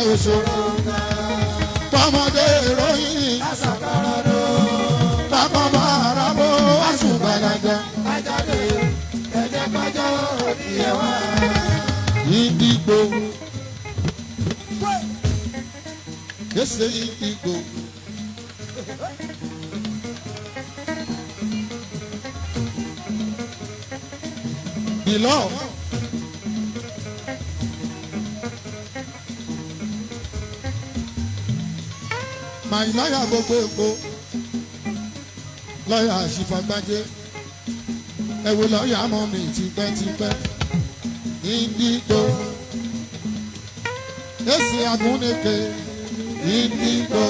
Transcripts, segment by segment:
òṣòro pọ́mọdé ìròyìn bákan bá ara bó àṣùgbàlagbà. Ajáde ẹ̀jẹ̀ kájọ́ òní ẹ̀wà. Ìdìgbò kése ìdìgbò. Ìlọ́ màá lọ́yà gbogbo èkó lọ́yà àṣìfàgbájé ẹ̀wò lọ́yà mọ́ mi tipẹ́tipẹ́. Ìdìgbò kése agúnneke ìdìgbò.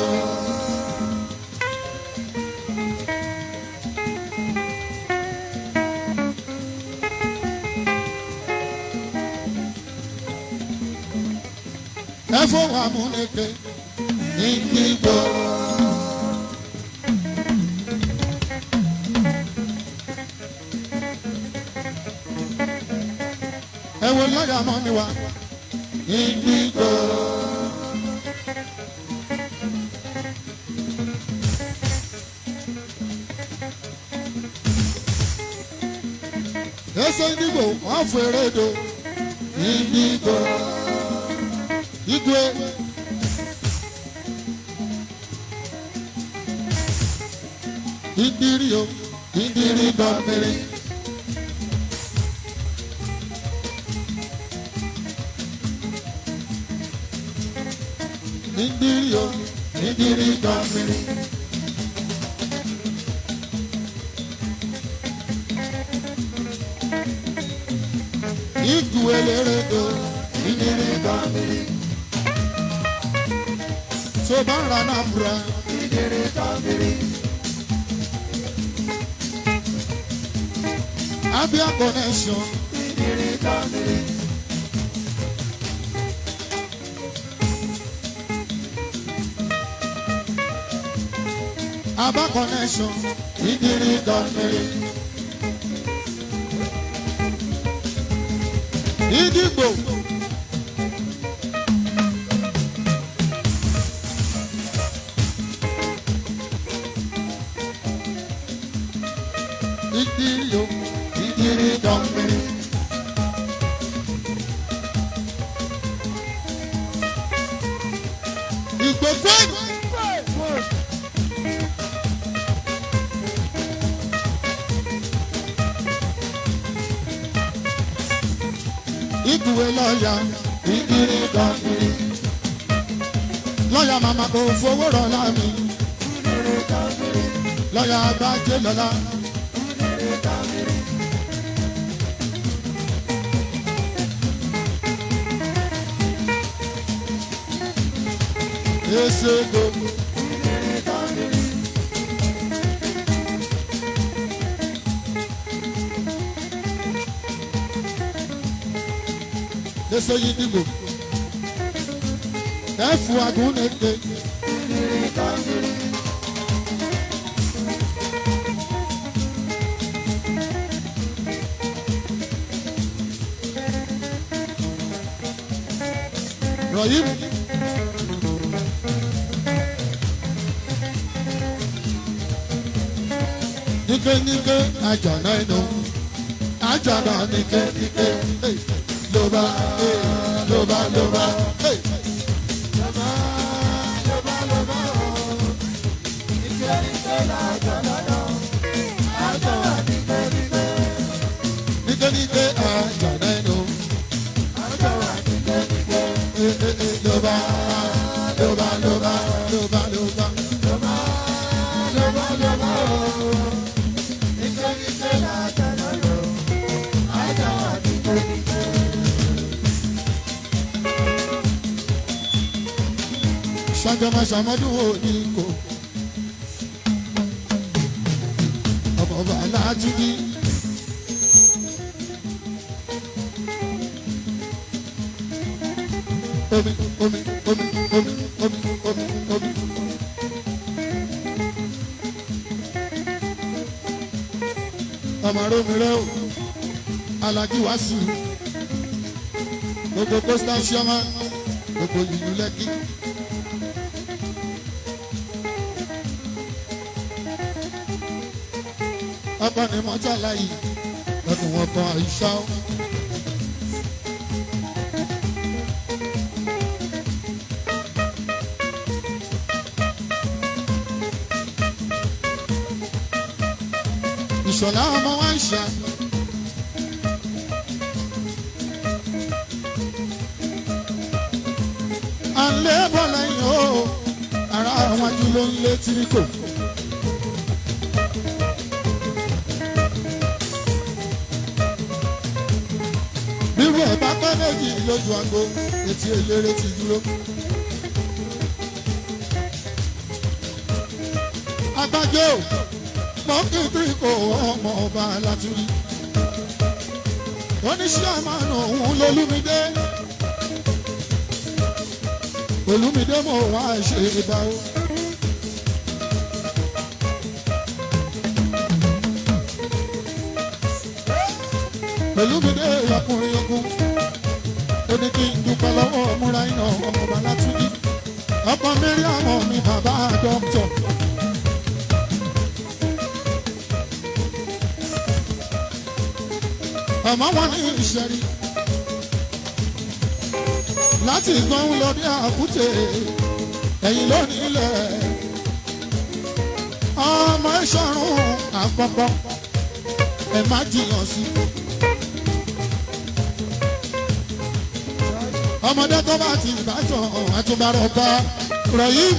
Ẹ̀fọ́ amúneke ìdìgbò. Ẹ̀wọ̀ lọ́yà mọ́ mi wá ìdìgbò. Ẹsẹ̀ ìdìgbò wọ́n fèrè do ìdìgbò. Igwe Indiri o Indiri dọ̀mìrì. Indiri o Indiri dọ̀mìrì. Igwe lere do Indiri dọ̀mìrì. So bara na bra Ìdírí tọ́mìrì. Abia connection Ìdírí tọ́mìrì. Aba connection Ìdírí dọ̀mìrì. Ìdìgbò Ìdírí o Ìdírí dọ̀mìrì. Ìgbòkú Ìgbùwé lọ́yà Ìdírí dọ̀mìrì. Lọ́yà màmá kò fowó rọ̀ lámì. Ìdírí tọ́mìrì. Lọ́yà àgbájé lọ́la. Ìdírí tọ́mìrì. Esego Ìdírí tọ́mìrì. Eso Ìdìgbò. Ẹ̀fù agúnneke. Ìdírí tọ́mìrì. Rọ̀yìn. Níke àjànà inú. Àjànà níke. Hey. Lóba lóba. Hey. Níke àjànà inú. Lóba. Ṣàjọmọ ṣàmọdún òní kò. Ọmọ ọba aláàtúndí. Omi. Ọmọ arómi rẹ o, Alájí Wàsíù, gbogbo Coastal Chairman, gbogbo ìlú Lẹ́kì. ọkọ ni mọ́tàlá yìí ẹkùn wọn kan àìsà ó. ìṣọ̀lá ọmọ wa ń ṣe. à ń lé bọ́ lẹ́yìn o ara àwọn ajú ló ń lé tíríkò. bírú ẹ̀ bá pẹ́ méjì lójú agbo etí eléré ti dúró. agbájé o mọ́kì tíríkò ọmọ ọba Látúrí. oníṣẹ́ àmàlà òun lólúmídé. Olúmídé mo wá ṣe ibà o. Olúmídé ọkùnrin ogun ó ní kí n dúpẹ́ lọ́wọ́ múra iná ọmọ Látúrí. ọkọ Mẹ́ríàmù mi bàbá dọ́kítọ̀. ọmọ wọn ní ìṣẹ́rí láti gbọ́n lọ bí àkútè ẹ̀yìn lónìí ilẹ̀ ọmọ ìṣọ̀run àpapọ̀ ẹ̀ má jiyàn sí. ọmọdé tó bá ti ìbátan àtúbárọ̀ bá rọ̀ yìí.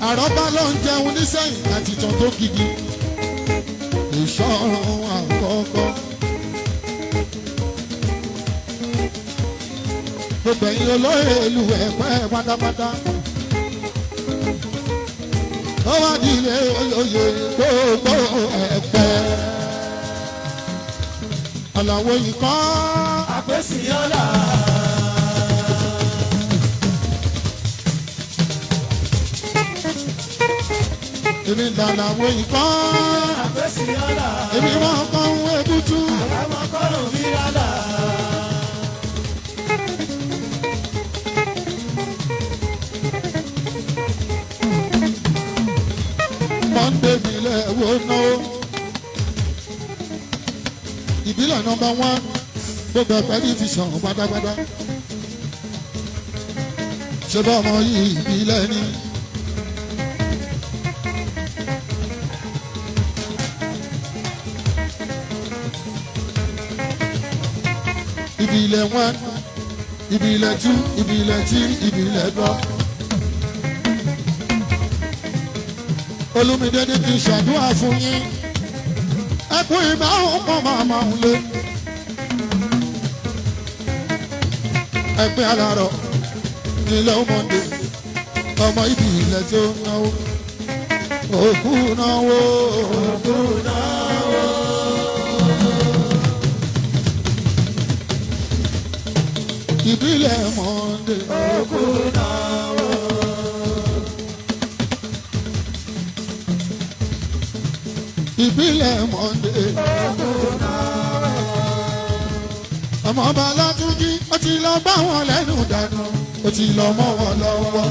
àrọ́bá ló ń jẹun nísẹ̀yìn àti ìtàn tó gidi. ìṣọ̀run àkọ́kọ́. gbogbo ẹ̀yin olóyè ìlú Ẹ̀pẹ́ pátápátá. ó wá di ilé olóyè gbogbo Ẹ̀pẹ́. Àlàó yìí kọ́. àpèsè ọ̀la. èmi dàda wo ìkan. àpèsè ọ̀la. èmi wọn kọ́ ń wé bútú. àwọn kọ́lù mi rádà. Monday ìbílẹ̀ wo náwó. ìbílẹ̀ nọ́mbà 1 gbogbo Ẹ̀pẹ́ ní ti sàn pátápátá. ṣé bá ọmọ yìí ìbílẹ̀ ni. ìbílẹ̀ 1 ìbílẹ̀ 2 ìbílẹ̀ 3 ìbílẹ̀ 4. Olúmídé ní kí n ṣàdúrà fún yín. ẹkún ìbáhùn pọ̀ màmá ń lé. ẹgbẹ́ alárọ̀ nílẹ̀ ọmọdé ọmọ ìbílẹ̀ tó náwó. òkú náwó. òkú náwó. ìbílẹ̀ mọ́ndé. òkú náwó. ìbílẹ̀ mọ́ndé. òkú náwó. ọmọ ọba Látúnjí ó ti lọ bá wọn lẹ́nu dànù ó ti lọ mọ́ wọn lọ́wọ́.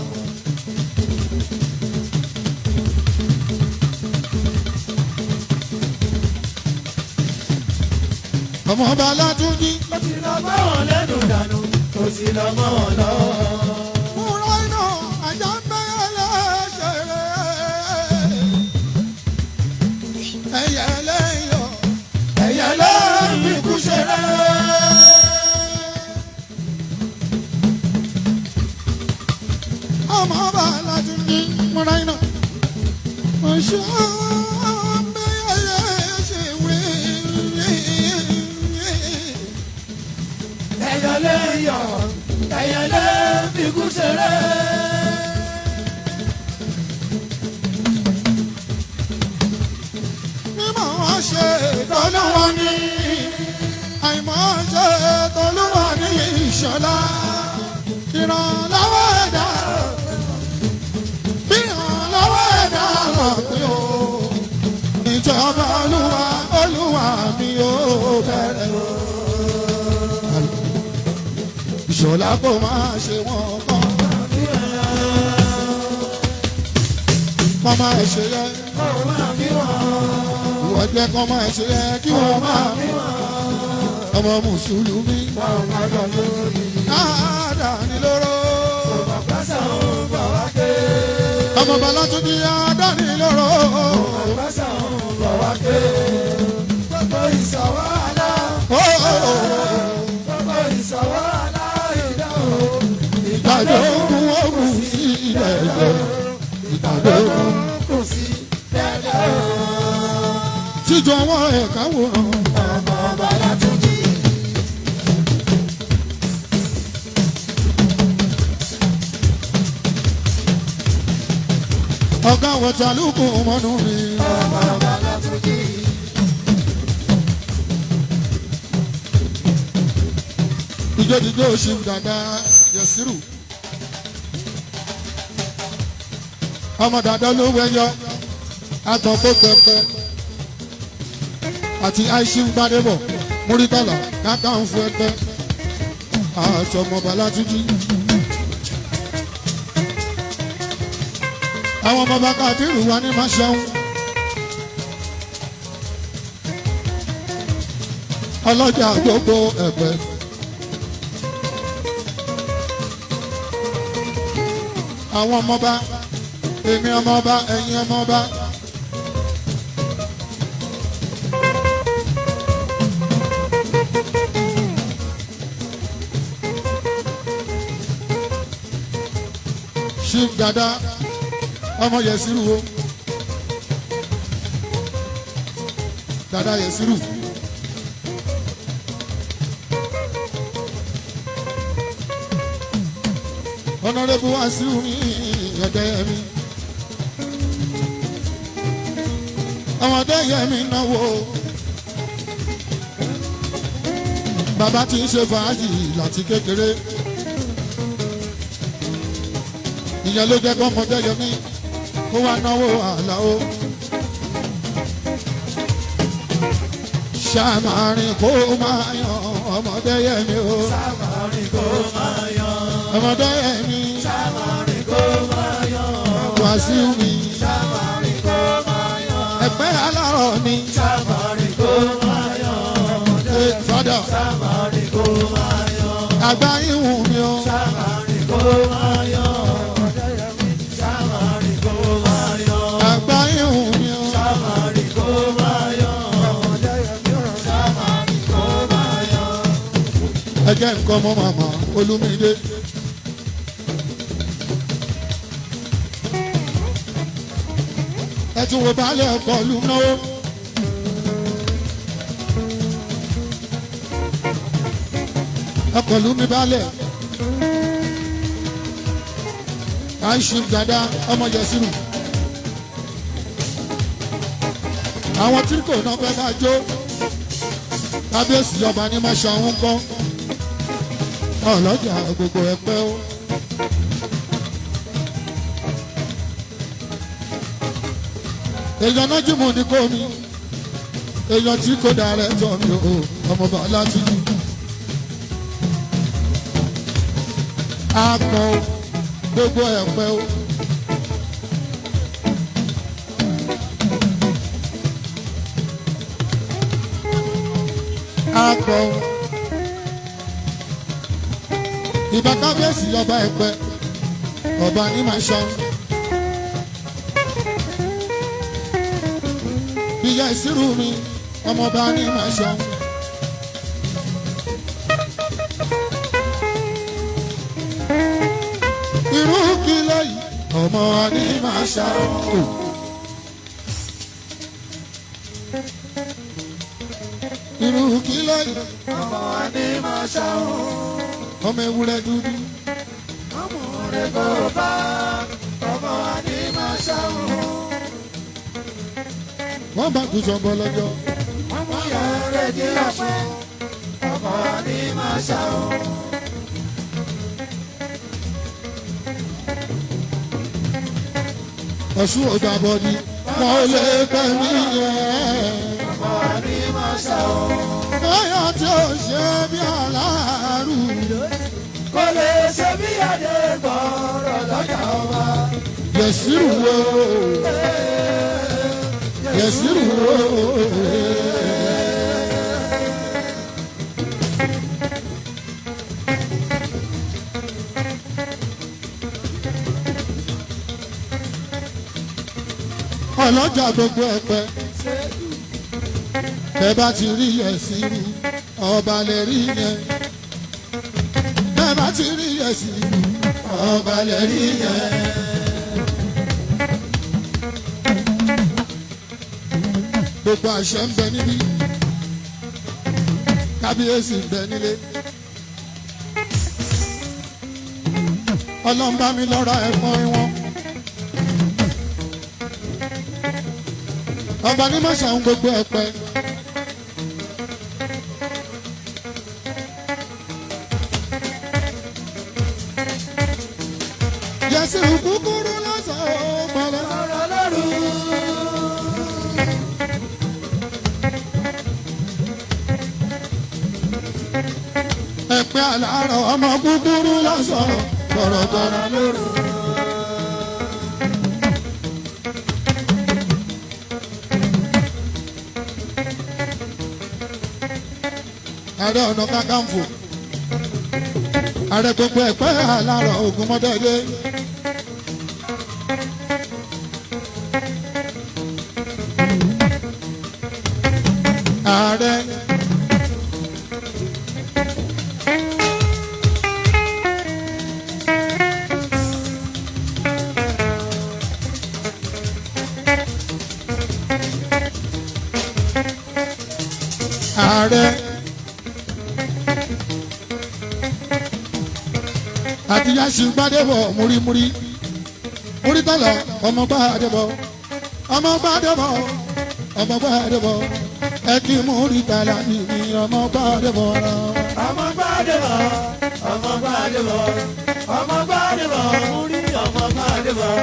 ọmọ ọba Látúnjí ó ti lọ bá wọn lẹ́nu dànù ó ti lọ mọ́ wọn lọ́wọ́. múra iná ajá ń bẹ́yẹ lẹ́sẹ̀rẹ̀ ẹ̀yẹ lẹ́yọ̀ ẹ̀yẹ lẹ́yìn fi kú ṣeré. ọmọ ọba Látúnjí múra iná ọ̀ṣọ́ ẹ̀yẹ lẹ́yìn fi kú ṣeré. mímọ̀ wá ṣe tọ́lúwa ní àìmọ̀ ṣe tọ́lúwa ní Ìṣọ̀lá ìrànlọ́wọ́ ẹ̀dá bí ìrànlọ́wọ́ ẹ̀dá mọ̀ pé o ìjọba Olúwa Olúwa mi o. ìṣọ̀lá kò máa ṣe wọ́n kọ́. kọ́ máa ṣe yẹ ìwọ jẹ́ kọ́ máa ṣe yẹ kí wọ́n máa ọmọ mùsùlùmí àdáni lóró ọmọ Bọ́látúnjí àdáni lóró gbogbo ìṣọwọ́ àlá gbogbo ìṣọwọ́ àlá ìdáhùn ìdájọ́ ogun ogun sí ilẹ̀ ẹ̀jẹ̀ ìdájọ́ ogun kò sí dẹ́dẹ́ jíjọ wọn ẹ̀ka wòran ọmọ Bọ́látúnjí. ọ̀gá wọ̀tá lóko mọ́nú mi. ọmọ Bọ́látúnjí. ìjọ́díjọ́ oṣù dàda Yẹ̀sírù ọmọ dàda ló wẹ̀yọ àtọ̀kọ́ pẹpẹ àti àìsí gbadébọ̀ múrítàlá káká ń fún ẹgbẹ́ àtọmọ Bọ́látúnjí. àwọn ọmọ bàbá àbírù wa ní máa ṣẹun ọlọ́jà gbogbo ẹ̀pẹ́. àwọn ọmọọba èmi ọmọọba ẹ̀yin ọmọọba Chief Dada ọmọ Yẹ̀sírù o Dada Yẹ̀sírù Honorable Wasiu mi Ọdẹ́yẹmí Ọdẹ́yẹmí náwó bàbá tí ń ṣe fàájì láti kékeré ìyẹn ló jẹ́ kọ́mọ Ọdẹ́yẹmí kó wá náwó Àlàó ṣàmàrin kó máa yan Ọdẹ́yẹmí o Ṣàmàrin kó máa yan Ọdẹ́yẹmí Ṣàmàrin kó máa yan Wasiu mi Ṣàmàrin kó máa yan ẹ̀pẹ́ alárọ̀ mi Ṣàmàrin kó máa yan fada Ṣàmàrin kó máa yan àgbá ìhùn mi o Ṣàmàrin kó máa yan Ṣàmàrin kó máa yan àgbá ìhùn mi o Ṣàmàrin kó máa yan Ṣàmàrin kó máa yan. ẹjẹ nǹkan mọ màmá Olúmídé ẹ tún wo baálé ọkọ ìlú náwó ọkọ ìlú mi baálé Chief Dada ọmọ Yẹ̀sírù àwọn tí kò náà fẹ́ bá jó kábíyèsí ọba ní máa ṣàwọn kọ́ ọlọ́jà gbogbo ẹ̀pẹ́ o. èèyàn náà jùmọ̀ ní kò mi èèyàn tí kò dára ẹ̀ tọ́ mi o ọmọ Bọ́látúnjí. àpọ̀ gbogbo ẹ̀pẹ́ o. àpọ̀ ìbá kábíyèsí ọba ẹ̀pẹ́ ọba ní máa ṣan. ìyá Ìsírù mi ọmọọba ní máa ṣan. irú kí lẹ́yìn ọmọ wa ní máa ṣan. irú kí lẹ́yìn ọmọ wa ní máa ṣàwọn ọmọ ewúrẹ́ dúdú. ọmọ rẹ̀ kò bá ọmọ wa ní máa ṣàwọn wọ́n bá tún sọ́bọ̀ lọ́jọ́. ọmọ yẹn rẹ̀ di ọ̀pẹ ọmọ wa ní máa ṣàwọn. Ọ̀ṣun ọjà bọ̀dí wọn ò lè pẹ́ mí yẹn. ọmọ wa ní máa ṣàwọn. báyọ̀ tí ó ṣe bí aláàrù kò lè ṣe bí adé gbọ́rọ̀ lọ́jà ọba. Yẹ̀sírù wo Yẹ̀sírù wo. Ọlọ́jà gbogbo ẹ̀pẹ́ bẹ́ẹ̀ bá ti rí Yẹ̀sírù ọba lè rí yẹn bẹ́ẹ̀ bá ti rí Yẹ̀sírù ọba lè rí yẹn. Gbogbo àṣẹ ń bẹ níbí kábíyèsí ń bẹ nílé. Ọlọ́run bá mi lọ́ra ẹ̀fọn wọn. Ọba ní má ṣàwọn gbogbo ẹ̀pẹ́. Yẹ̀sírù kúkúrú lọ́sàn-án mọ́lẹ́. ọ̀rọ̀ lọ́rùn. Ẹ̀pẹ́ àlàárọ̀ ọmọ kúkúrú lọ́sàn-án gbọ̀rọ̀gbọ̀rọ̀ lóru. Ààrẹ Ọ̀nà Kakanfò ààrẹ gbogbo ẹ̀pẹ́ àlàárọ̀ Ògúnmọ́dẹ́dẹ́. Ààrẹ ààrẹ àti Yásù Gbádébọ̀ múrímúrí múrítàlá ọmọ Gbádébọ̀ ọmọ Gbádébọ̀ ọmọ Gbádébọ̀ ẹ kí múrítàlá nìyí ọmọ Gbádébọ̀ rà. ọmọ Gbádébọ̀ ọmọ Gbádébọ̀ ọmọ Gbádébọ̀ múrí ọmọ Gbádébọ̀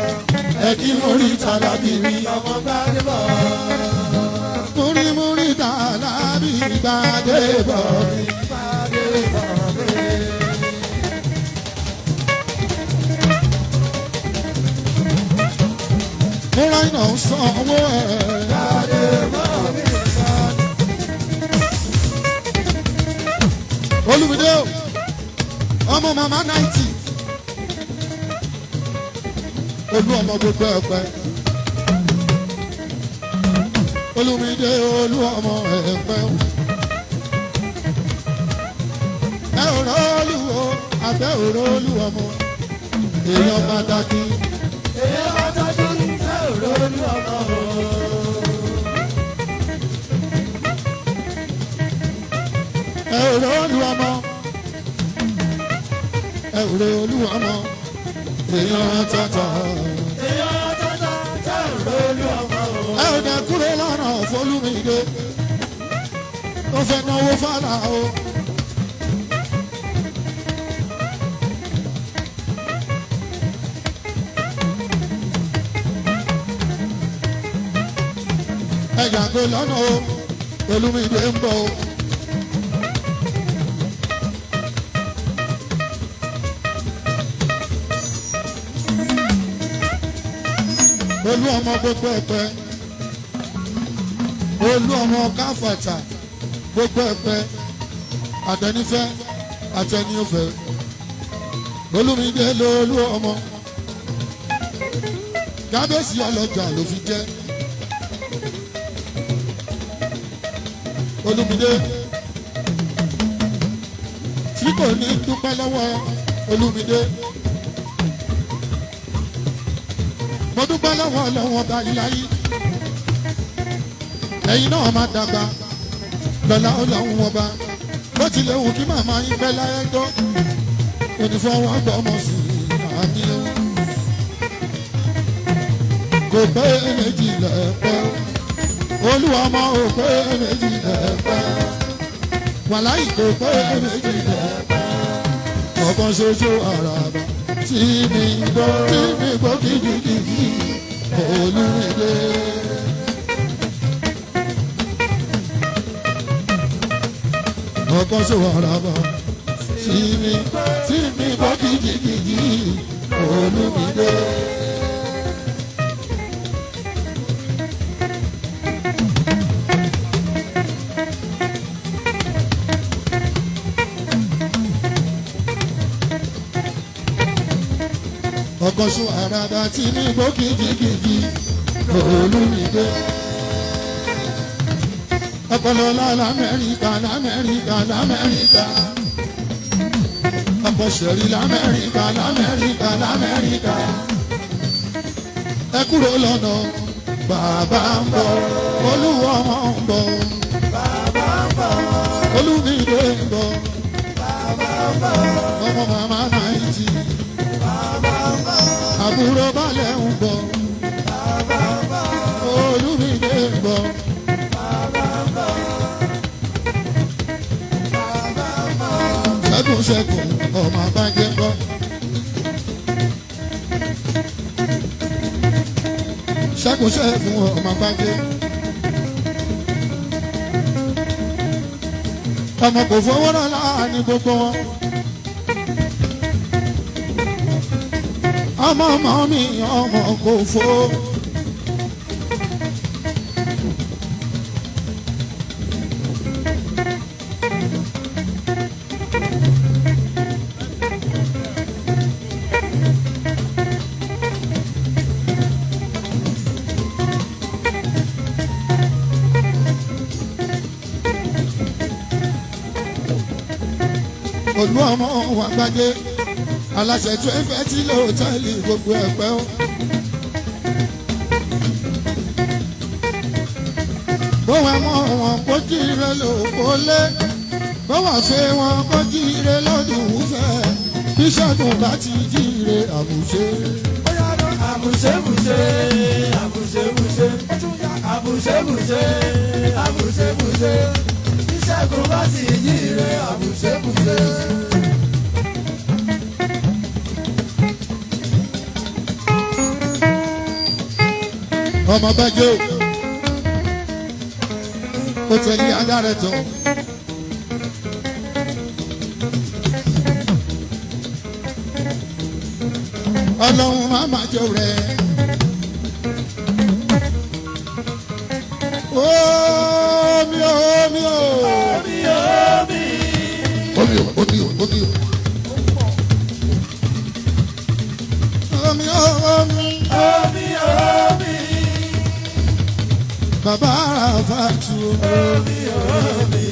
ẹ kí múrítàlá nìyí ọmọ Gbádébọ̀. múrítàlá bí Gbádébọ̀ rí. Múra iná sanwó ẹ̀. Olúmídé o, ọmọ màmá 90. Olú ọmọ gbogbo ẹ̀pẹ́. Olúmídé olú ọmọ ẹ̀pẹ́. Ẹ ò rọ́ olú o, àbẹ́ ò rọ́ olú ọmọ. Èèyàn pàtàkì. èyí wá tọ́jú ṣé òró olú ọmọ o. Ẹ ò rọ́ olú ọmọ. Ẹ ò rọ́ olú ọmọ. Èèyàn tata. èyí wá tọ́jú ṣé òró olú ọmọ o. Ẹ ò dẹ̀ kúrò lọ́nà f'Olúmídé. Ó fẹ́ náwó fàlà o. Ẹ yàgò lọ́nà o. Olúmídé ń bọ̀ o. Olú ọmọ gbogbo ẹ̀pẹ́. Olú ọmọ Káfàtà gbogbo ẹ̀pẹ́. Àtẹnifẹ́ àtẹniofẹ́. Olúmídé lolú ọmọ. Kábíyèsí ọlọ́jà ló fi jẹ́. Olúmídé tí kò ní dúpẹ́ lọ́wọ́ Olúmídé. Mo dúpẹ́ lọ́wọ́ ọlọ́wọ́ báyìí. Ẹ̀yin náà máa dàgbà lọ́la ọlọ́run ọba. Bó tilẹ̀ wù kí màmá yín fẹ́ láyé gbọ́. Onífọwọ́ gbọ́mọ sí àmì o. Kò pé méjì lẹ́pẹ́. Olúwa ọmọ ò pé méjì lẹ́pẹ́. Wàláì kò pé méjì lẹ́pẹ́. Ọ̀kan ṣoṣo àràbà tí mi gbọ́ gidigidi Olúmídé. Ọ̀kan ṣoṣo àràbà tí mi kìjìkìjì Olúmídé. ọkọ̀ṣun àràdà tí ní igbó kìjìkìjì Olúmídé. ọpọlọlá l'Amẹ́ríkà l'Amẹ́ríkà l'Amẹ́ríkà. ọpọṣẹ̀rí l'Amẹ́ríkà l'Amẹ́ríkà l'Amẹ́ríkà. ẹ kúrò lọ́nà bàbá ń bọ̀ Olúwa ọmọ ń bọ̀ bàbá ń bọ̀ Olúmídé ń bọ̀ bàbá ń bọ̀ ọmọ màmá náìtì. bàbá ń bọ̀ àbúrò balẹ̀ ń bọ̀ bàbá ń bọ̀ Olúmídé ń bọ̀. bàbá ń bọ̀ bàbá ń bọ̀. ṣẹ́gun ṣẹ́gun ọmọ abájẹ́ gbọ́. ṣẹ́gun ṣẹ́gun ọmọ abájẹ́. ọmọ kò fowó rán láàánú gbogbo wọn. ọmọ ọmọ mi ọmọ kò fò. olú ọmọ wa gbadé aláṣẹ tó ń fẹ́ tí lóòótọ́ọ̀lì gbogbo ẹ̀pẹ́ ó. bówó ẹmọ wọn kó jíire lóko lé bówó fẹ́ wọn kó jíire lọ́dún fẹ́ bí ṣẹ́gun bá ti jíire àbùṣe. àbùṣebùṣe àbùṣebùṣe àbùṣebùṣe àbùṣebùṣe ìṣẹ́gun bá sì jíire àbùṣebùṣe. ọmọ bẹ́jọ́ ó tẹ̀lé adára tó. ọlọ́run má má jọ rẹ̀. omi o omi o. omi omi. omi o omi o omi o. omi o omi. omi omi. bàbá àfàtú. omi omi.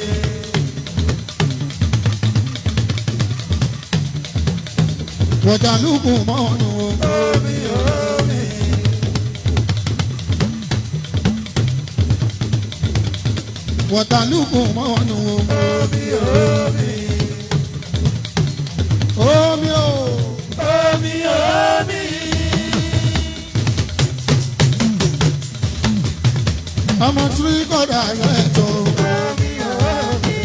wọ̀dàlúkù mọ́nu. omi omi. wọ̀dàlúkù mọ́nu. omi omi. omi o. omi omi. ọmọ tí kọ́dà rẹ̀ tó. omi omi.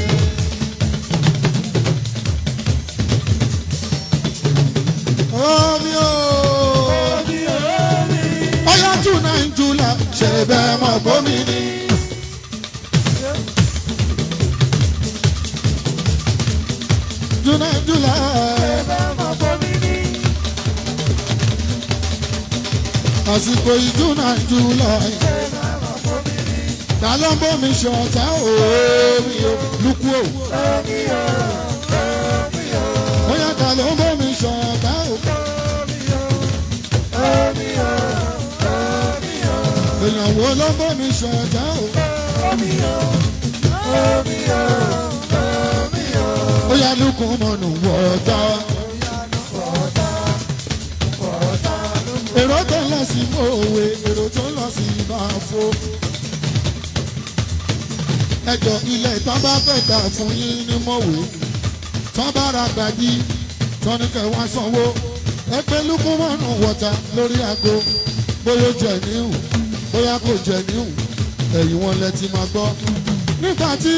omi o. omi omi. ọyá júnà ń júlà ṣe bẹ́ẹ̀ mọ̀ bómi ni. júnà ń júlà. àsìkò ìjúnà ń júlà. ta ló ń bómi ṣọ̀tá omi o lukú o. bóyá ta ló ń bómi ṣọ̀tá o. èèyàn wo ló ń bómi ṣọ̀tá o. bóyá lukú mọ̀nù wọ̀ọ́tá. èrò tó ń lọ sí mòwe èrò tó ń lọ sí ìbáfo. ẹjọ́ ilẹ̀ tán bá fẹ́ gbà fún yín ní mọ̀wé tán bá ra gbàdí tán ní kẹ́ wá sanwó ẹ pé lukumanu wọ̀ta lórí aago bóyá ó jẹ níhùn bóyá kò jẹ níhùn ẹ̀yìn wọn lẹ ti máa gbọ́. nígbà tí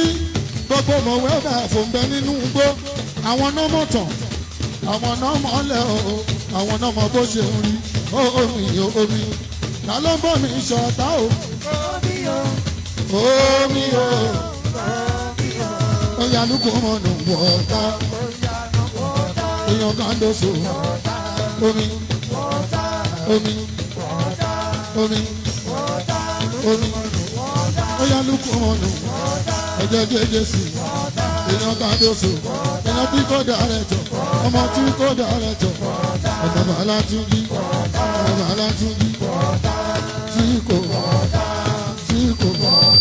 gbogbo mọ̀wé ọ̀bà fòǹbẹ nínú igbó àwọn náà mọ̀ tán àwọn náà mọ̀ lẹ̀ o àwọn náà mọ̀ bó ṣe ń rí omi omi ta ló ń bọ̀ mí ṣọ̀tá o. omi o oya lukumanu wọ̀ta èèyàn kan lóṣù omi omi omi omi ó yá lukú ọ̀nà ẹ̀jẹ̀ jẹ́jẹ́ sí èèyàn kan lóṣù èèyàn tí kò dárẹ̀ tọ̀ ọmọ tí kò dárẹ̀ tọ̀ ọmọ bàálà tún bí ọmọ bàálà tún bí tí kò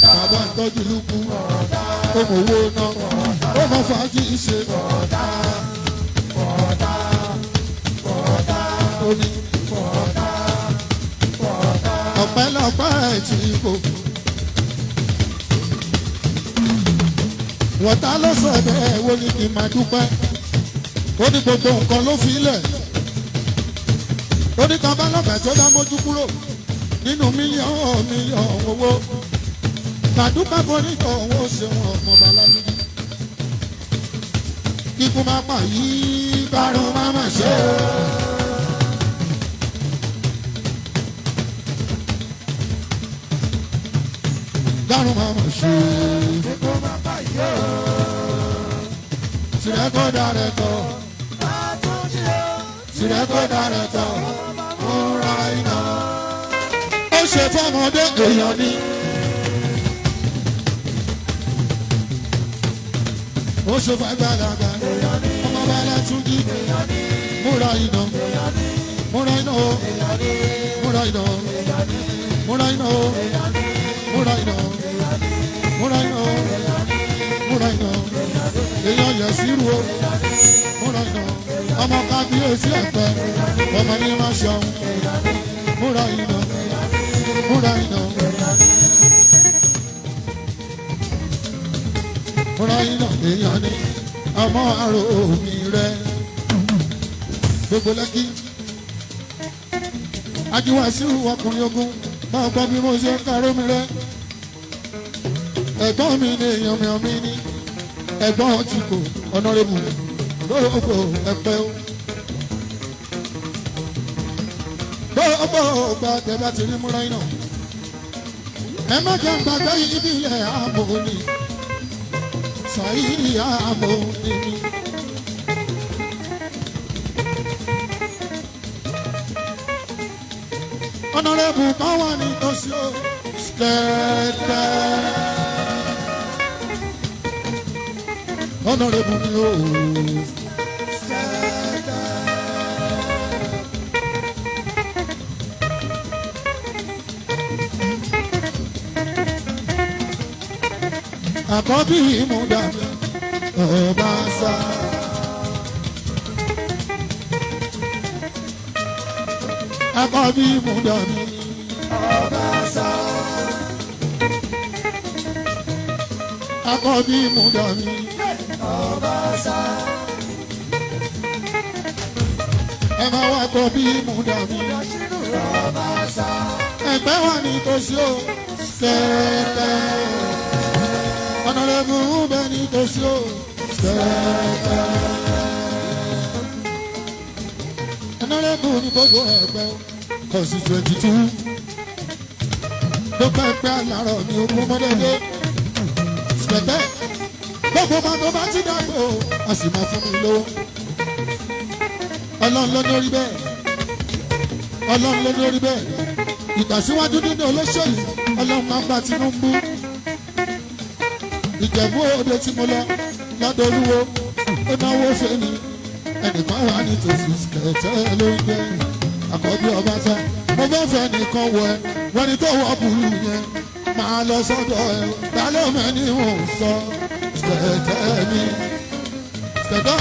bàbá ń tọ́jú lukú ó mọ̀ owó náà ó mọ̀ fàájì ṣe omi ọ̀pẹ́lọpẹ́ tí kò wọ̀tá ló sọ bẹ́ẹ̀ wo ni kì í máa dúpẹ́ ó ní gbogbo nǹkan ló fi lẹ̀ ó ní kan bá lọ́bẹ̀ tó dá mójú kúrò nínú mílíọ̀nù owó gbàdúpẹ́ bó ní kò owó ṣe wọn ọmọ baládùn kíkú má pa yìí bárùn má má ṣe é. Dárùn má má ṣe é. kíkú má pa yìí o. Tìrẹ kó darẹ̀ tọ̀. Tìrẹ kó darẹ̀ tọ̀. Ó ra iná. Ó ṣe fọmọdé èèyàn ni. Ó ṣe fàgbàlagbà. Ọmọ bàálà tún jí. Múra iná. Múra iná o. Múra iná. Múra iná o. Múra iná. Múra iná o. Múra iná. Èèyàn yẹ sírù o. Múra iná. Ọmọ kábíyèsí ẹ̀pẹ́. Ọmọ ní má ṣeun. Múra iná. Múra iná. Múra iná èèyàn ni. Ọmọ àrò mi rẹ. Gbogbo Lẹ́kì. Ajíwàsíù ọkùnrin ogun. Máa gbọ́ bí mo ṣe ń karó mi rẹ. Ẹ̀gbọ́n mi ni èèyàn mi ni. Ẹ̀gbọ́n Chukwu ọ̀nàrẹ́bù lóògbò ẹ̀pẹ́ o. Lóògbò gba tẹ̀bá ti rí múra iná. Ẹ má jẹ́ gbàgbé ìbílẹ̀ àmọ́ni. Sàyírí àmọ́ni mi. Ọ̀nàrẹ́bù kan wà ní tòsí o. Skẹ́tẹ́. Honorable ni o. Àkọ́bí ìmúdà Ọbaṣá. Àkọ́bí ìmúdà Ọbaṣá. Àkọ́bí ìmúdà Ọbaṣá. Ẹ máa wá kọ bí múdà mi. Ọbaṣá. Ẹgbẹ́ wà ní tòsí o. Skẹ́tẹ́. Ọ̀nàrẹ́bù bẹ́ẹ̀ ní tòsí o. Skẹ́tẹ́. Ọ̀nàrẹ́bù ní gbogbo ẹgbẹ́ o. Kọ̀sí 22. Ló pẹ́pẹ́ àlárọ̀ ní ogún mọ́lẹ́dẹ́. Skẹ́tẹ́. Gbogbo máa tó bá ti dàgbò, a sì máa fún mi lówó. Ọlọ́run ló lórí bẹ́ẹ̀. Ọlọ́run ló lórí bẹ́ẹ̀. Ìtàsíwájú nínú olóṣèlú, Ọlọ́run máa ń gba Tinubu. Ìjẹ̀bú Òde tí mo lọ lọ́dọ̀ Olúwo, ó náwó fèmí. Ẹnìkan wà ní tòsí Skẹ́tẹ́ ló ń gbé. Àkọ́bí Ọbaṣá, mo fẹ́ fẹ́ nìkan wọ ẹ, wọ́n ní tó wọ́ bùrù yẹn. Máa lọ sọ́dọ̀ ẹ, dálé mẹ́ni ò sọ. Skẹ́tẹ́ mi. Skẹ́tẹ́.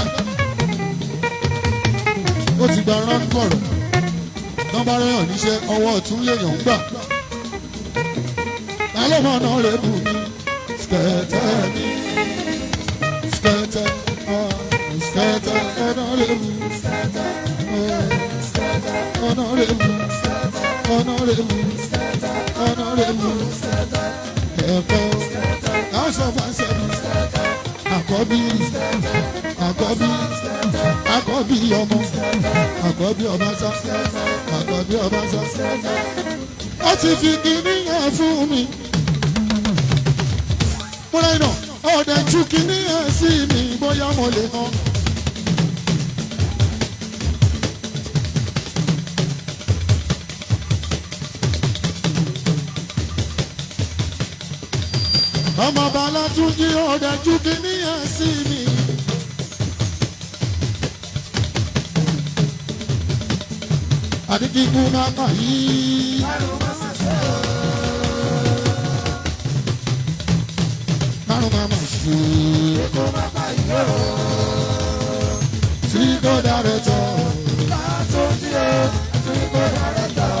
Ó ti gba rán kọ̀rọ̀. Nọ́mbà rẹ̀ níṣẹ́ ọwọ́ ọ̀tún lèèyàn ń gbà. Dálé mọ́ náà rẹ̀ bù mí. Skẹ́tẹ́ mi. Skẹ́tẹ́. Skẹ́tẹ́. Ọ̀nà rẹ̀ bù. Ọ̀nà rẹ̀ bù. Ọ̀nà rẹ̀ bù. Ọ̀nà rẹ̀ bù. Ẹ̀fọ́. House of Assembly. Àkọ́bí. Àkọ́bí. Àkọ́bí ọmọ. Àkọ́bí Ọbaṣá. Àkọ́bí Ọbaṣá. Ó ti fi kíní yẹn fún mi. Múra iná. Ọ̀dẹ̀ tú kíní yẹn sí mi bóyá mo lè hàn. ọmọ bala tún jí ọ̀dájú kìíní ẹ̀ sí mi. Àdìgígún máa kà yìí. Kárùn máa mà ṣe. Kó má bá yọ. Tí kò dáre tọ̀. Látòjì o, tí kò dáre tọ̀.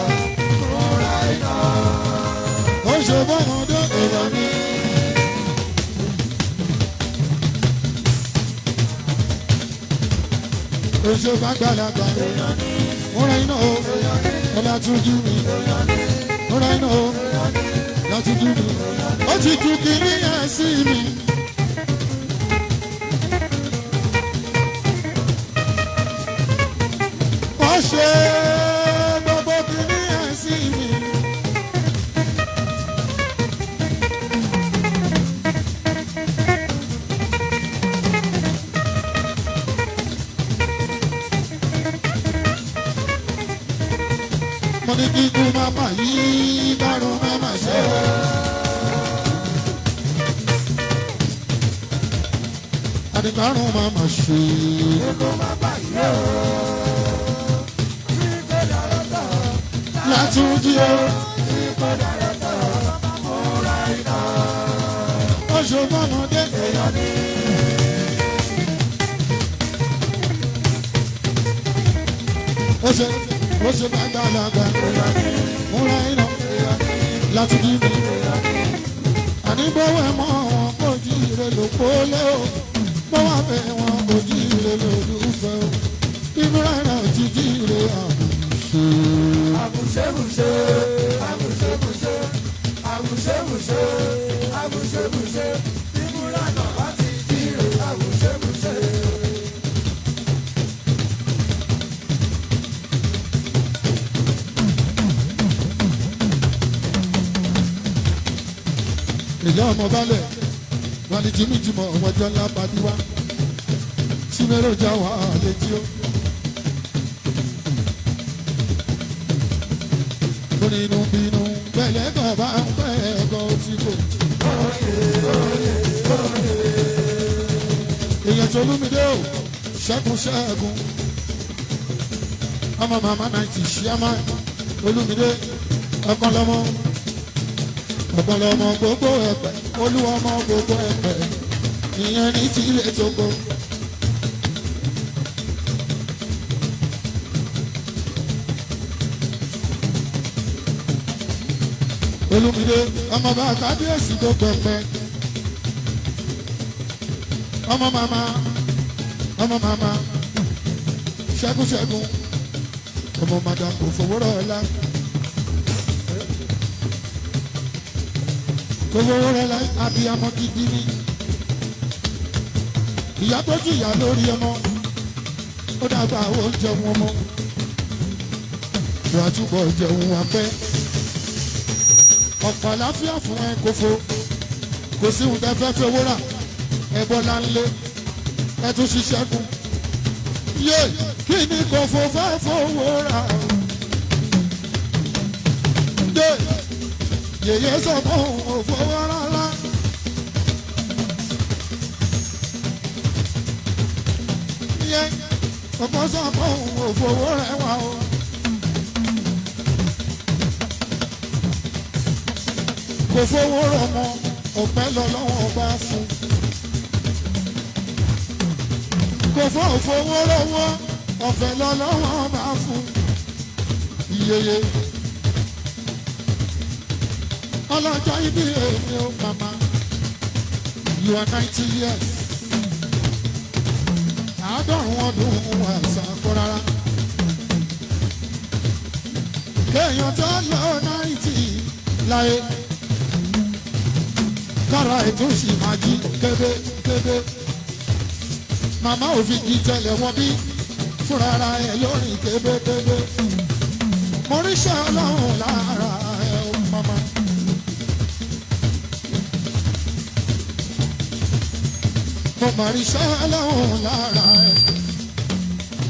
Múra iná. Ó ṣe bọ́mọdé èèyàn ní. Ó ṣe bá gbàlagbà. Múra iná o. Ọlá tún jú mi. Múra iná o. Láti jú mi. Ó ti ju kìíní ẹ̀ sí mi. Ó ṣe gbogbo kìíní ẹ̀ sí mi. Mo ní kíkú má bà yí dárò má mà ṣe o. Àdìgbàrún má mà ṣe. Kó má bá yọ. Tí kò dáre tọ̀. Látúnjí o. Tí kò dáre tọ̀. Múra iná. Ó ṣe bọ́mọdé èèyàn ní. Ó ṣe bá gbàlagbà. Múra iná. Látúnjí mi. Àníbọ̀wẹ̀ mọ́ wọn kò jí ire ló pólé o. Bọ́wọ́ bẹ̀ wọn kò jí ire lòdùfẹ́ o. Ìmúra náà ti jí ire àbùṣe. Àbùṣebùṣe, àbùṣebùṣe, àbùṣebùṣe, àbùṣebùṣe. Ìmúra náà bá ti jíire àbùṣebùṣe. Ìyá ọmọ balẹ̀ wọ́n ní jìmìjìmọ̀ ọmọdé ńlá pàdíwá símẹ́rò já wà á létí ó. Lórí inú bínú pẹ̀lẹ́ kan bá ń pẹ́ ẹ̀kọ́ tí kò. Èèyàn tó lúmídé o ṣẹ́gun ṣẹ́gun ọmọ màmá 90 ṣíámà olúmídé ọkọlọmọ ọ̀pọ̀lọmọ gbogbo ẹ̀pẹ̀ olúwọmọ gbogbo ẹ̀pẹ̀ ìyẹn ní tilé tókò. Olúmídé ọmọ bá kábíyèsí tó pẹpẹ ọmọ màmá ṣẹ́gun ọmọ madam kò fowórọ ọlá. Gbogbo rẹ̀ láì abiyamọ gidi ni. Ìyá tó jìyà lórí ọmọ. Ó dàgbà oúnjẹ wọn mọ́. Wọ́n á túbọ̀ jẹun wọn pẹ́. Ọ̀pọ̀ àláfíà fún ẹ kófo. Kò sí ohun tẹ́ fẹ́ fi owó rà. Ẹbọ là ń lé. Ẹ tún ṣiṣẹ́ kù. Yé kí ni kòfo fẹ́ fowó rà? Dé. Yèyé sọ fún òfowó rárá. Yé ọ̀pọ̀ sọ fún òfowó rẹwà o. Kò fowó rọmọ ọ̀pẹ lọ́lọ́wọ́ bá fún. Kò fọ́ òfowó rọwọ́ ọ̀fẹ́ lọ́lọ́wọ́ bá fún. Iyeye. Ọlọ́jọ́ ibi èmi ò màmá, you are 90 years. Àádọ́rùn ọdún ẹ̀sán kó rárá. Kéèyàn tó lọ 90 láyé. Kára ètò sì máa jí kébékébé. Màmá ò fi jí tẹ̀lé wọn bí fúnra ara ẹ̀ lórí kébékébé. Mo ríṣẹ́ Ọlọ́run lára ẹ̀ ó màmá. Mo máa ríṣẹ́ Ọlọ́run lára ẹ̀.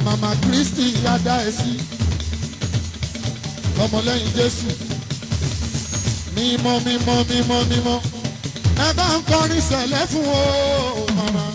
Màmá Kristi yáda ẹ̀ sí. Ọmọlẹ́yìn Jésù. Mímọ́ mímọ́ mímọ́ mímọ́. ẹ bá ń kọrin sẹ̀lẹ̀ fún o màmá.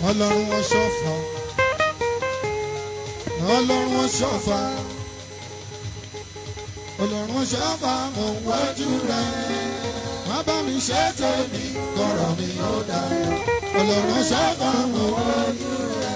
Ọlọ́run wọn ṣọ́fà, Ọlọ́run wọn ṣọ́fà, Ọlọ́run wọn ṣọ́fà, mo ń wájú rẹ̀. Má bá mi ṣe tèmi, kọ̀rọ̀ mi ó dára. Ọlọ́run wọn ṣọ́fà, mo ń wájú rẹ̀.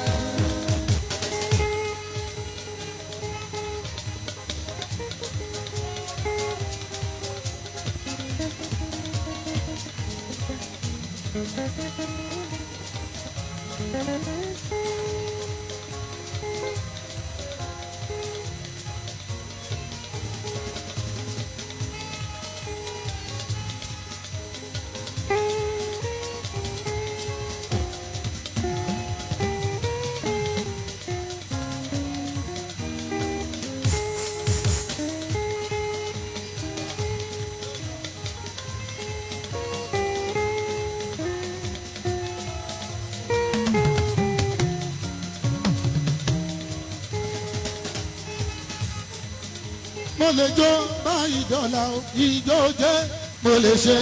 Mo lè jó báyìí dọ́là o, ìjó jẹ́. Mo lè ṣe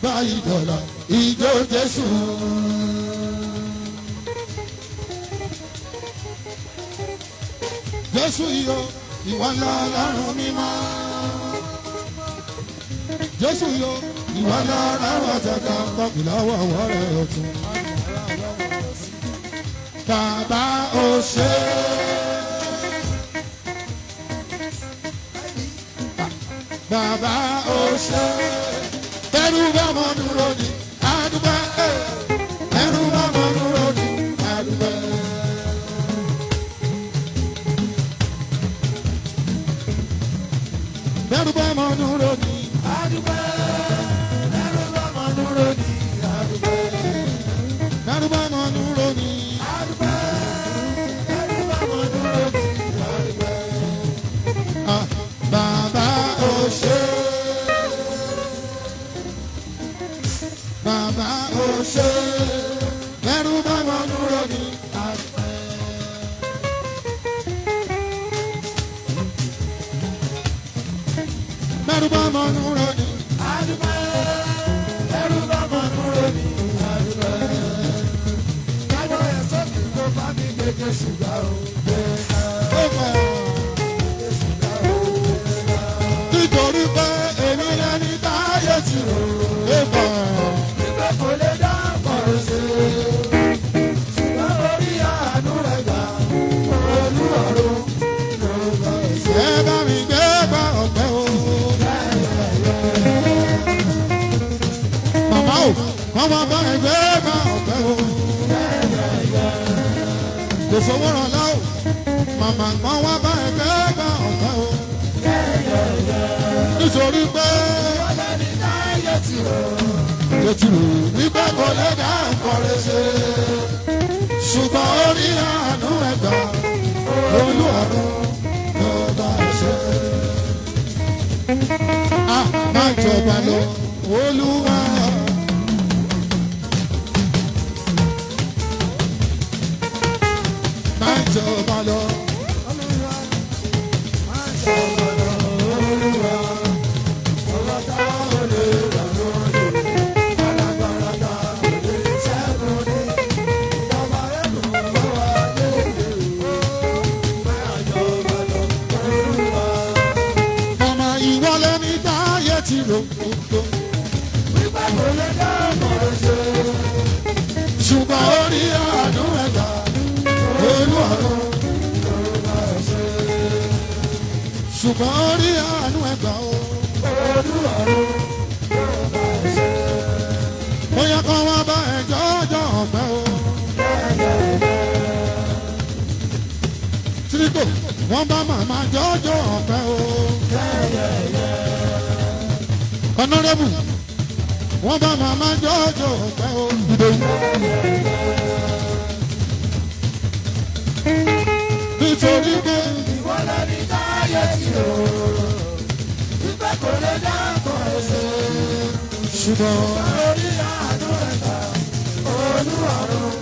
báyìí dọ́là, ìjó Jésù. Jésù iyọ̀, ìwọ l'Ọlọ́run mímọ́. Jésù iyọ̀, ìwọ l'Ọlọ́run àtẹ̀kọ́ gbọ́kùlọ́wọ́ ọwọ́ rẹ̀ ọ̀tún. Bàbá o ṣé. Bàbá o ṣé. Bẹ́rù bá mọ dúró ní àdúgbò. Bẹ́rù bá mọ dúró ní àdúgbò. Bẹ́rù bá mọ dúró ní àdúgbò. Bẹ́rù bá mọ dúró ní àdúgbò. Bẹ́rù bá mọ dúró ní àdúgbò. Bẹ́rù bá mọ dúró ní àdúgbò. Bàbá o ṣé. Bàbá o ṣé. Bẹ́rù bá mọ dúró ní àdúgbò. Bẹ́rù bá mọ dúró ní àdúgbò. Bẹ́rù bá mọ dúró ní àdúgbò. Kájọ ẹ̀sọ́ kì í kó bá mi gbèjè ṣùgbọ́n o. Ó fẹ́ nítorí pé èmi lẹni táyé ti rò é bọ̀. Ìgbà kò lè dá ọ̀rọ̀ ṣe. Ṣùgbọ́n orí àánú rẹ̀ gbà Olúwarun ló bá ṣe. Ẹ bá mi gbé gbà ọ̀pẹ o. Màmá o, wọ́n máa bá mi gbé gbà ọ̀pẹ o. Kò fowó ràn láwò. Màmá kan wá bá mi gbé gbà ọ̀pẹ o. Nítorí pé ọlọ́ni táyé ti rò nígbà kò lè dá ọ̀rẹ́ ṣe. Ṣùgbọ́n orí àánú ẹ̀gbà Olúwarun ló bá ṣe. A máa jọba lọ Olúwa. Máa jọba lọ Olúwa. Máa jọba lọ. wípé kò lè dá ọmọ ṣe. ṣùgbọ́n orí àánú ẹ̀dá olúwarun ló bá ṣe. ṣùgbọ́n orí àánú ẹ̀dá olúwarun ló bá ṣe. bóyá kan wá bá ẹjọ́ ọjọ́ ọ̀pẹ́ o. tíríkò wọ́n bá màmá jọ́jọ́ ọ̀pẹ́ o. ọ̀nàrẹ́bù wọ́n bá màmá jọ́jọ́ ọ̀pẹ́ o. nítorí pé ìwọ lẹni táyé tí o wípé kò lè dá ọkọ̀ ẹsẹ̀. ṣùgbọ́n orí àánú ẹ̀dá olúwarun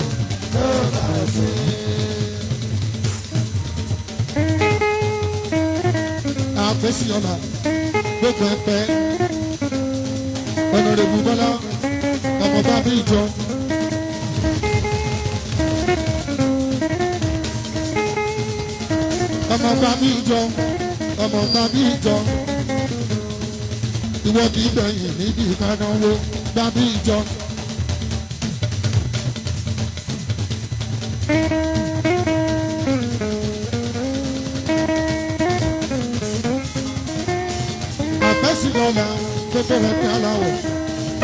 ló bá ṣe. àfẹ́sí ọ̀la gbogbo ẹ̀pẹ́ ọ̀nàrẹ́bù bọ́lá ọmọ bàbá ìjọ. ọmọ bàbí ìjọ ọmọ bàbí ìjọ ìwọ kì í gbẹ̀yìn níbi ìkánáwó bàbí ìjọ. àfẹ́sìlọ́la gbogbo rẹ̀ pé aláwọ̀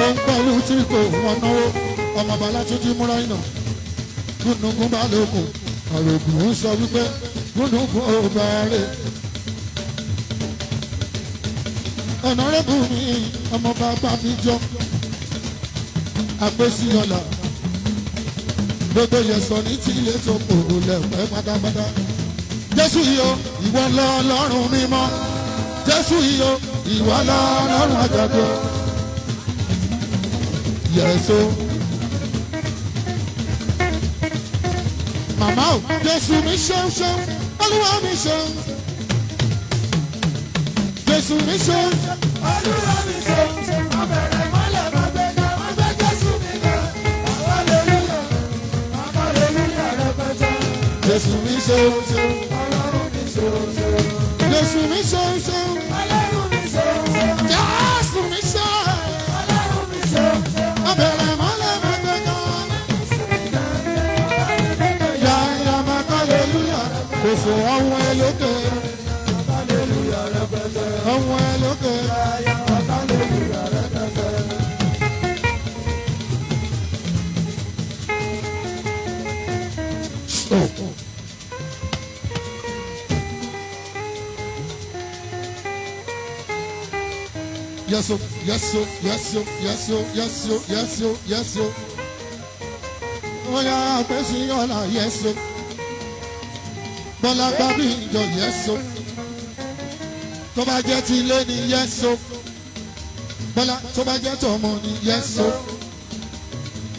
ó ń pẹ̀lú tí kò wọ́n náwó ọmọ bàlá tó ti múra iná gúnugún bá lókun àrògùn ń sọ wípé gúnugún ò bá rè. ọ̀nàrẹ́bù mi ọmọ bàbá mi jọ àpèsìlọ́la gbogbo yẹn sọ ní tí ilé tó kò lẹ́pẹ́ pátápátá. Jésù yìí o ìwọ lọ́lọ́run mímọ́ Jésù yìí o ìwọ lọ́lọ́run àjọ̀dún. Yẹ̀sọ́ màmá o Jésù mi ṣeun ṣeun Olúwa mi ṣeun Jésù mi ṣeun olúwa mi ṣe ọbẹ̀rẹ̀ mọ́lẹ̀ máa gbé ká wọ́n gbé Jésù mi lọ. àkọlẹ́lúyà rẹpẹtẹ. Jésù mi ṣeun ṣeun ọlọ́run mi ṣe ṣe. Jésù mi ṣeun ṣeun ọlọ́run mi ṣe ṣe. Jésù mi ṣeun ọlọ́run mi ṣe ṣe. ọbẹ̀rẹ̀ mọ́lẹ̀ máa gbé ká. Yàyà máa kọ́lẹ́lúyà kò fò ọ̀hún ẹ lókè àkọlẹ́lúyà rẹpẹtẹ. ọ̀hún ẹ lókè. àkọlẹ́lúyà rẹpẹtẹ. Yes, sir. Yes, sir. Yes, sir. Yes, sir. Yes, sir. Yes, sir. Yes, sir. Oh, yeah, pressing on. Yes, sir. Bọ́lá Bábí ìjọ, yes, sir. Tó bá jẹ́ ti ilé ni, yes, sir. Bọ́lá tó bá jẹ́ tọmọ ni, yes, sir.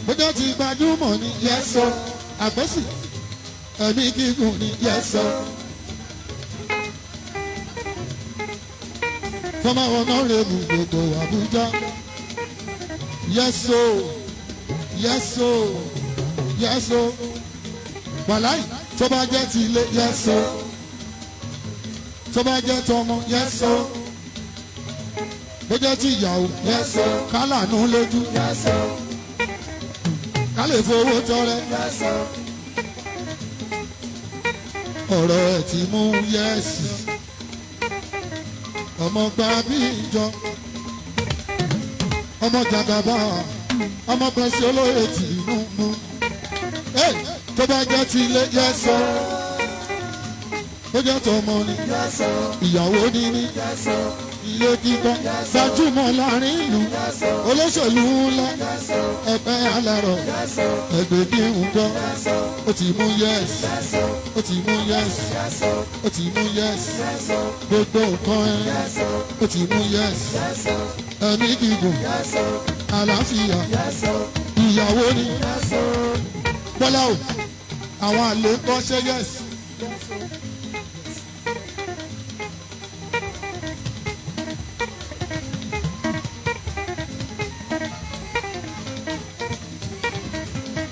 Bó jẹ́ ti gbajúmọ̀ ni, yes, sir. Àgbẹ̀sì ẹ̀mí gígùn ni, yes, sir. Fọ́mà ọ̀nàrẹ́bù gbogbo Àbújá. Yẹ́sò, yẹ́sò, yẹ́sò. Wàláì tó bá jẹ́ ti ilé yẹ́sò. Tó bá jẹ́ tọmọ yẹ́sò. Bó jẹ́ ti ìyàwó yẹ́sò. Kálànú lójú yẹ́sò. Ká lè fowó tọrẹ yẹ́sò. Ọ̀rọ̀ ẹ̀ ti mú yẹ́sì. Ọmọ gba bí ìjọ ọmọ jàgàbá ọmọ pẹ̀sì olóyè Tinubu tó bá jẹ́ ti ilé yẹ́sọ́ ó jẹ́ tọmọ ni ìyàwó níní ilé kíkọ́ gbajúmọ̀ láàrin ìlú olóṣèlú ńlá ẹgbẹ́ alárọ̀ ẹgbẹ́ bí ń gbọ́ ó ti mú yẹ́s ó ti mú yẹ́s ó ti mú yẹ́s gbogbo nǹkan ẹ ó ti mú yẹ́s ẹ̀mí gígùn àlàáfíà ìyàwó ni bọ́lá o àwọn àlè kọ́ ṣe yẹ́s.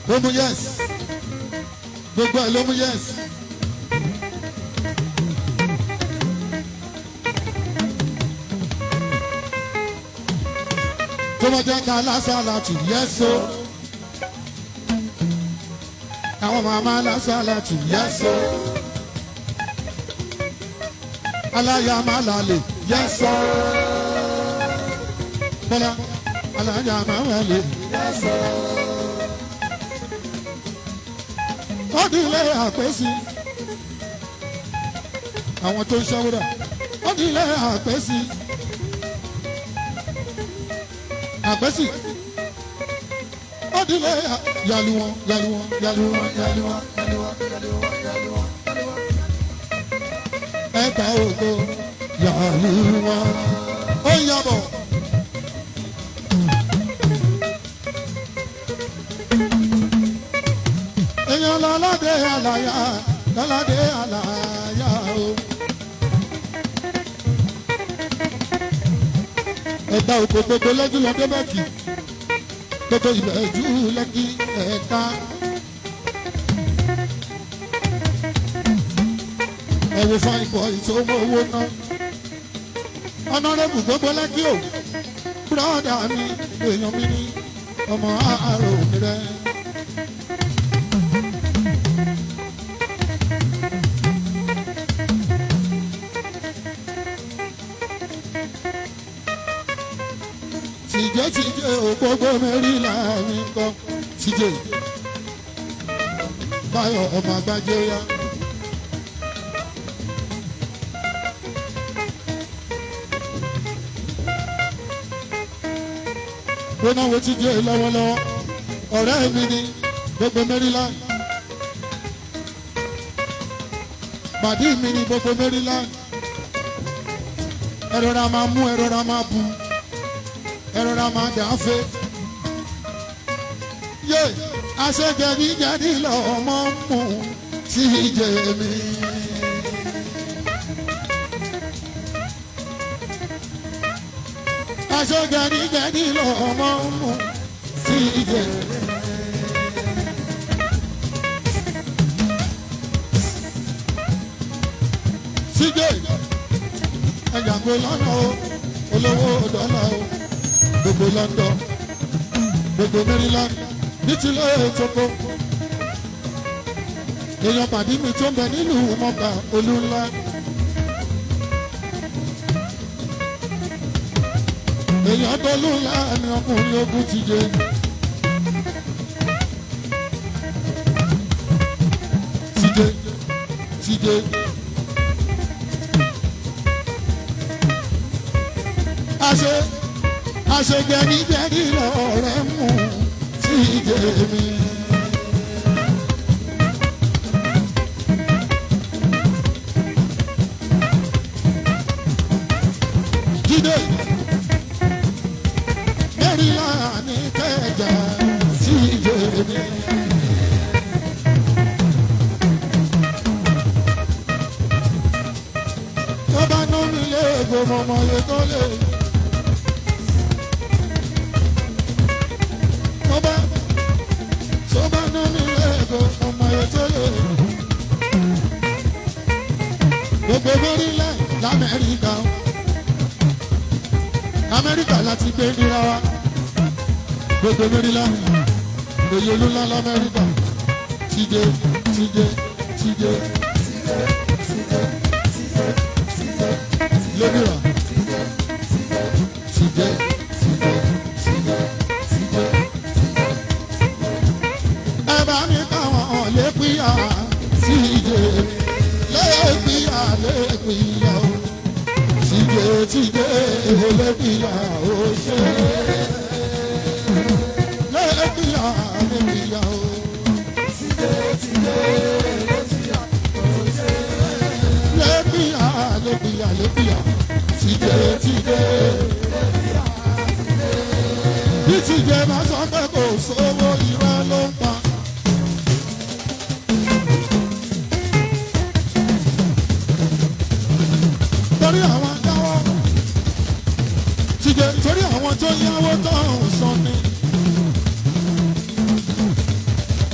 Ló mú yes gbogbo ẹ̀ ló mú yes. bá jẹ́ ká lásàlátù yẹ́sọ́. Àwọn màmá lásàlátù yẹ́sọ́. Aláya máa lálè yẹ́sọ́. Bọ́lá aláya máa lálè yẹ́sọ́. Ó di ilé àpèsè. Àwọn tó ń ṣọ́wúrà. Ó di ilé àpèsè. Àpèsè. Ó di ilé yàlú wọn. Ẹ̀ka ògo yàlú wọn. Ó yàbọ̀. Èèyàn lọ́ládé àlàyé o. Ẹ̀ka ògo gbogbo lẹ́jú lọ débẹ̀kì. Gbogbo ìbẹ̀jú lẹ́kì ẹ̀ka. Ẹ̀wò fine boy tó mọ owó ná. Honorable gbogbo lẹ́kì o. Bùrọ̀dà mi, èèyàn mi ní ọmọ àárò mi rẹ̀. Tìjẹ́ o gbogbo mẹ́rìnlá mi kọ́. Tìjẹ́ Báyọ̀ ọmọ àgbájé ya. Wọ́n náà wo Tìjẹ́ lọ́wọ́lọ́wọ́. Ọ̀rẹ́ mi ni gbogbo mẹ́rìnlá. Bàdí mi ni gbogbo mẹ́rìnlá. Ẹ̀rọra máa mú ẹ̀rọra máa bu. Ẹ̀rọra máa dà á fẹ́. Yé aṣẹ́gẹ̀dígẹ̀dí lọ́mọ mú Tìjẹ́ mi. Aṣẹ́gẹ̀dígẹ̀dí lọ́mọ mú Tìjẹ́ mi. Tìjẹ́ ẹ̀yàgbé lọ́nà o, olówó dọ́là o. Gbogbo London, gbogbo Maryland, ní tilẹ̀ ètòkò. Èèyàn pàdé mi tó ń bẹ nílùú Mọ́kà olú ńlá. Èèyàn tó lù ńlá ni ọkùnrin ogun Tìjẹ́. Tìjẹ́. Aṣẹ́gẹ̀dígẹ̀dí lọ́rẹ́ mú Tìjẹ́ mi. Jídé mẹ́rìnlá ní kẹjà Tìjẹ́ mi. Tó bá ná mi lé gbọmọmọ yẹ tó lè. Gbogbo mẹ́rìnlá l'Amẹ́ríkà. Amẹ́ríkà láti gbé nira wa. Gbogbo mẹ́rìnlá èyí olúńlá l'Amẹ́ríkà. Tìjẹ́. Lómìnira. Tìjẹ́. Ẹ bá mi káwọn lè pínyà Tìjẹ́. Lẹ́pìyà o. Tìjẹ́ lẹ́pìyà o ṣe. Lẹ́pìyà o. Lẹ́pìyà. Tìjẹ́. Bí Tìjẹ́ máa sọ pé kò sówó irọ́ ló ń pa. Torí àwọn dáwọ́ Tìjẹ́, torí àwọn tó yáwó tó ń san ni.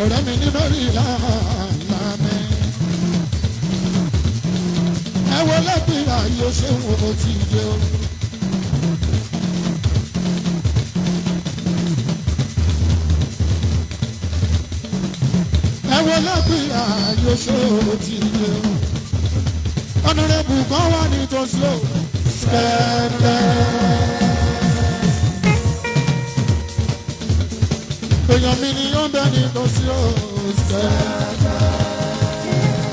Ọ̀rẹ́ mi ní lórí ìlànà mi. Ẹ wo lẹ́gbẹ̀ẹ́ ayé ṣé wo Tìjẹ́ o. lẹ́gbìyà yóò ṣe òtí ilé wọn. ọ̀nàrẹ́bù kan wà ní tòsí o kẹ́kẹ́. èèyàn mi ni ó ń bẹ ní tòsí o kẹ́kẹ́.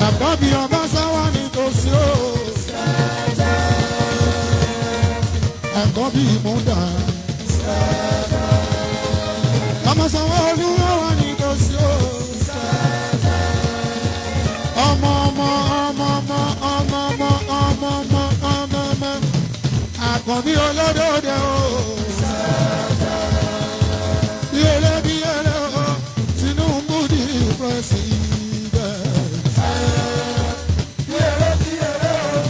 àkọ́bí ọba sáwà ní tòsí o kẹ́kẹ́. àkọ́bí ìmúdà kẹ́kẹ́. ọmọ sanwó olúwa wà ní tòsí o kẹ́kẹ́. ọmọ àkọ́bí olódòdó o yẹlẹ bí yẹlẹ o Tinubu di president. yẹlẹ bí yẹlẹ o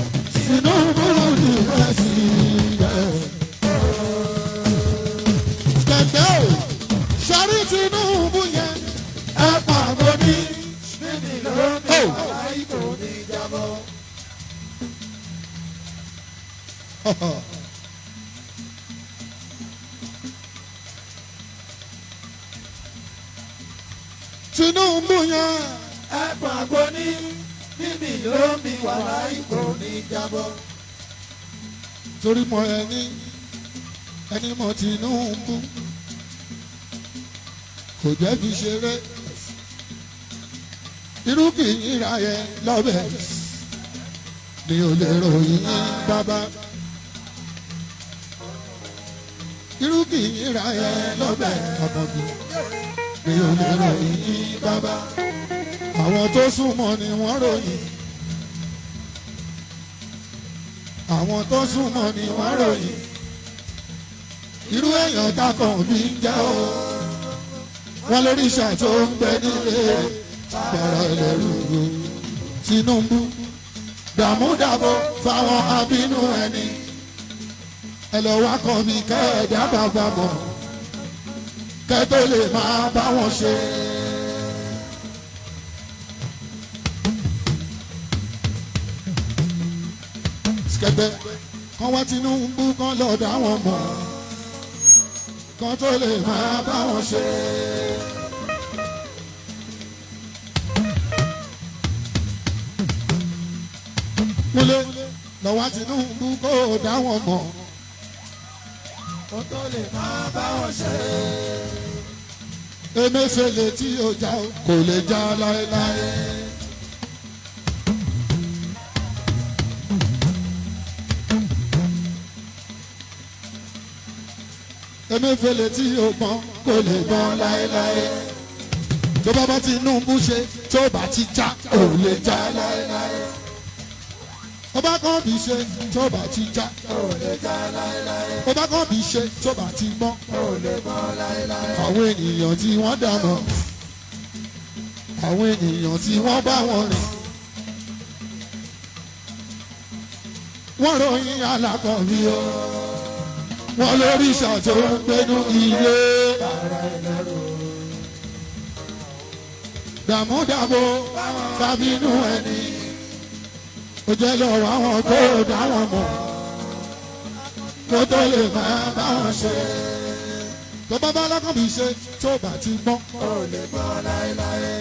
Tinubu di president. kẹ̀kẹ́ o sari Tinubu yẹn ẹ pàgọ́ ní níbi lónìí aláì kò ní jábọ́. Tinubu yẹn ẹ pàgọ́ ní níbi lómi wàhálà ìkò ní jábọ́. torí mọ ẹni mọ Tinubu kò jẹ́ fi ṣeré irú kì í ra yẹ lọ́bẹ̀ mi ò lè ròyìn bàbá irú kì í ra yẹ lọ́bẹ̀ ọmọ mi ò lè ròyìn bàbá àwọn tó súnmọ́ ni wọ́n ròyìn àwọn tó súnmọ́ ni wọ́n ròyìn irú èèyàn takàn bí ń jẹ́ o wọ́n lórí ìṣà tó ń gbẹ nílé gbàrà ẹlẹ́rú Tinubu dàmúdàbò fáwọn abínú ẹni ẹ lọ wá kọ́ mi kẹ́ ẹ̀dá bàbá mọ̀ kẹ́ tó lè máa bá wọn ṣe. Skẹgbẹ́ kan wá Tinubu kan lọ dá wọn mọ̀ kan tó lè máa bá wọn ṣe. Múlẹ̀ lọ wá Tinubu kó dá wọn mọ̀ kan tó lè máa bá wọn ṣe. Emefiele tí ó já kò lè já láéláé. Emefiele tí ó gbọ́n kò lè gbọ́n láéláé. Tó bá bá Tinubu ṣe tó bá ti já kò lè já láéláé. Ọba kan bí ṣe tó bá ti já kò lè já láéláé. Ọba kan bí ṣe tó bá ti gbọ́n kò lè gbọ́n láéláé. Àwọn ènìyàn tí wọ́n dáná àwọn ènìyàn tí wọ́n bá wọn rìn wọ́n ròyìn alákọ̀ọ́bí o wọ́n lórí ìṣàtò gbẹ́nu ilé dàmúdàbò fàbínú ẹni ó jẹ́ lọ́wọ́ àwọn tó dá wọn mọ̀ kó tó lè máa bá wọn ṣe tó bá bá alákọ̀ọ́bí ṣe tó bá ti gbọ́n ó lè gbọ́ láéláé.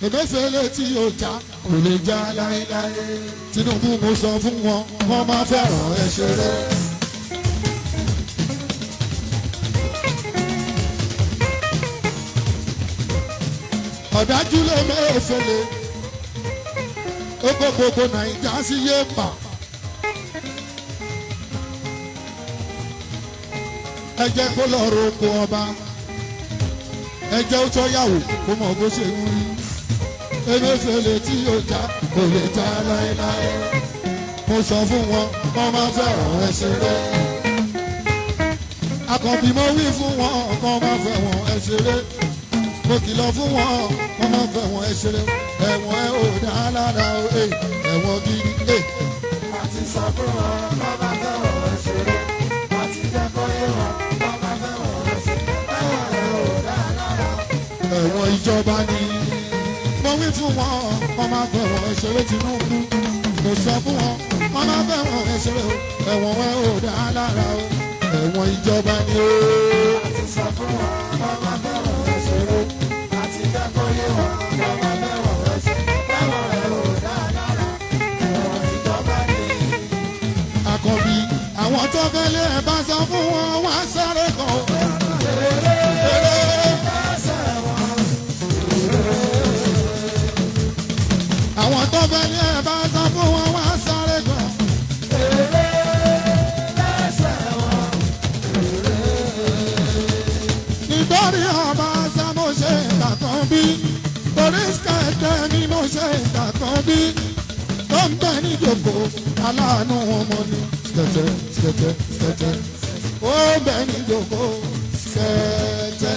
Emefiele tí ó já kò lè já láéláé. Tinubu mo sọ fún wọn wọ́n máa fẹ́ràn ẹ ṣeré. ọ̀dájú lè Emefiele ó kó gbogbo Nàìjíríà sí yéèpà. ẹ jẹ́ kó lọ roko ọba ẹ jẹ́ ó tọ́yàwó kó mọ̀ bó ṣe ń rí. Emefiele tí ó já kò lè já láéláé. mo sọ fún wọn wọ́n máa fẹ́ràn ẹ ṣeré. Àkànbí mo wí fún wọn kọ́ máa fẹ́ wọn ẹ ṣeré. Mo kìlọ̀ fún wọn wọ́n máa fẹ́ wọn ẹ ṣeré. Ẹ̀wọ̀n ẹ ò dá lára o ẹ̀wọ̀n gidi. Àti sọ fún wọn kọ́ máa fẹ́ wọn ẹ ṣeré. Àti jẹ́ kó yé wọn kọ́ máa fẹ́ wọn ẹ ṣeré. Ẹ̀wọ̀n ẹ ò dá lára. Ẹ̀wọ̀n ìjọba ni mo wí fún wọn wọ́n máa fẹ́ wọn ẹ ṣeré. Tinubu mo sọ fún wọn wọ́n máa fẹ́ wọn ẹ ṣeré o ẹ̀wọ̀n ẹ ò dá lára o. ẹ̀wọ̀n ìjọba ni ó. àti sọ fún wọn bàbá fẹ́ràn rẹ̀ ṣeré àti jẹ́kọ́ yé wọn bàbá fẹ́ràn rẹ̀ ṣe báwọn rẹ̀ ò dáadáa ẹ̀wọ̀n ìjọba ni. Àkànbí àwọn tó fẹ́lẹ́ ẹ̀ bá sọ fún wọn wá sáré kan. Àwọn tó fẹ́lẹ́ ẹ̀ bá sọ fún wọn wá sáré kan. Nítorí ọba ṣá mo ṣe ìtàkàn bí torí kẹ̀kẹ́ ni mo ṣe ìtàkàn bí tó ń bẹ níjòkó aláàánú ọmọ ni skẹtẹ skẹtẹ skẹtẹ ó ń bẹ níjòkó skẹtẹ.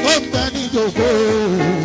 Ó ń bẹ níjòkó.